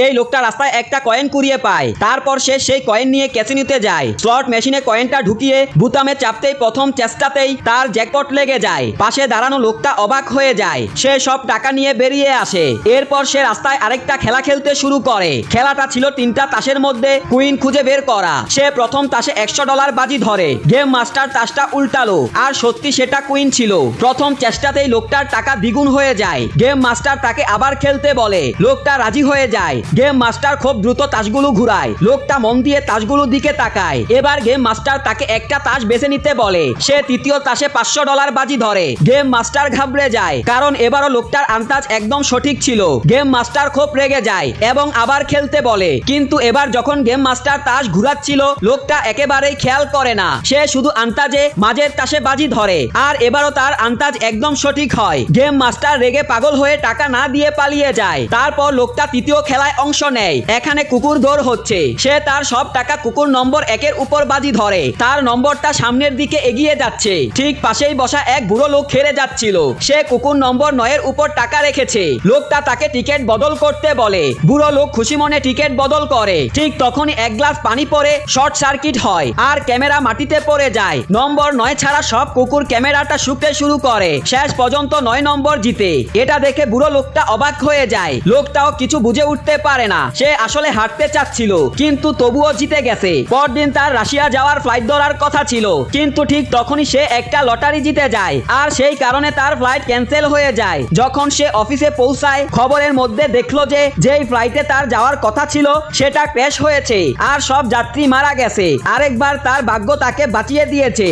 এই লোকটা রাস্তায় একটা কয়েন কুড়িয়ে পায়। তারপর সে সেই কয়েন নিয়ে ক্যাসিনোতে যায়। স্লট মেশিনে কয়েনটা ঢুকিয়ে বুতামে চাপতেই প্রথম চেষ্টাতেই তার জ্যাকপট লেগে যায়। পাশে দাঁড়ানো লোকটা অবাক হয়ে যায়। সে সব টাকা নিয়ে বেরিয়ে আসে। এরপর সে রাস্তায় আরেকটা খেলা খেলতে শুরু করে। খেলাটা ছিল 3টা তাসের মধ্যে কুইন খুঁজে বের করা। সে প্রথম তাসে $100 বাজি ধরে। গেম মাস্টার তাসটা উল্টালো আর সত্যি সেটা কুইন ছিল। প্রথম চেষ্টাতেই লোকটার টাকা দ্বিগুণ হয়ে যায়। গেম মাস্টার তাকে আবার খেলতে বলে। লোকটা রাজি হয়ে যায়। গেম মাস্টার খুব দ্রুত তাসগুলো ঘুরায়। লোকটা মন দিয়ে তাসগুলোর দিকে তাকায়। এবার গেম মাস্টার তাকে একটা তাস বেছে নিতে বলে। সে তৃতীয় তাসে $500 বাজি ধরে। গেম মাস্টার ঘাবড়ে যায়, কারণ এবারও লোকটার আন্দাজ একদম সঠিক ছিল। গেম মাস্টার খুব রেগে যায় এবং আবার খেলতে বলে। কিন্তু এবার যখন গেম মাস্টার তাস ঘুরাচ্ছিল, লোকটা একেবারেই খেয়াল করে না। সে শুধু আন্দাজে মাঝের তাসে বাজি ধরে, আর এবারও তার আন্দাজ একদম সঠিক হয়। গেম মাস্টার রেগে পাগল হয়ে টাকা না দিয়ে পালিয়ে যায়। তারপর লোকটা তৃতীয় খেলায় অংশ নেয়। এখানে কুকুর দৌড় হচ্ছে। সে তার সব টাকা কুকুর নম্বর 1-এর উপর বাজি ধরে। তার নম্বরটা সামনের দিকে এগিয়ে যাচ্ছে। ঠিক পাশেই বসা এক বুড়ো লোক হেরে যাচ্ছিল। সে কুকুর নম্বর 9-এর উপর টাকা রেখেছে। লোকটা তাকে টিকিট বদল করতে বলে। বুড়ো লোক খুশি মনে টিকিট বদল করে। ঠিক তখনই এক গ্লাস পানি পড়ে শর্ট সার্কিট হয় আর ক্যামেরা মাটিতে পড়ে যায়। নম্বর 9 ছাড়া সব কুকুর ক্যামেরাটা শুকতে শুরু করে। শেষ পর্যন্ত 9 নম্বর জিতে। এটা দেখে বুড়ো লোকটা অবাক হয়ে যায়। লোকটাও কিছু বুঝে উঠতে পারে না। সে আসলে হারতে চাচ্ছিল, কিন্তু তবুও জিতে গেছে। পরদিন তার রাশিয়া যাওয়ার ফ্লাইট ধরার কথা ছিল, কিন্তু ঠিক তখনই সে একটা লটারি জিতে যায়, আর সেই কারণে তার ফ্লাইট ক্যান্সেল হয়ে যায়। যখন সে অফিসে পৌঁছায়, খবরের মধ্যে দেখলো যে যেই ফ্লাইটে তার যাওয়ার কথা ছিল সেটা ক্র্যাশ হয়েছে আর সব যাত্রী মারা গেছে। আরেকবার তার ভাগ্য তাকে বাঁচিয়ে দিয়েছে।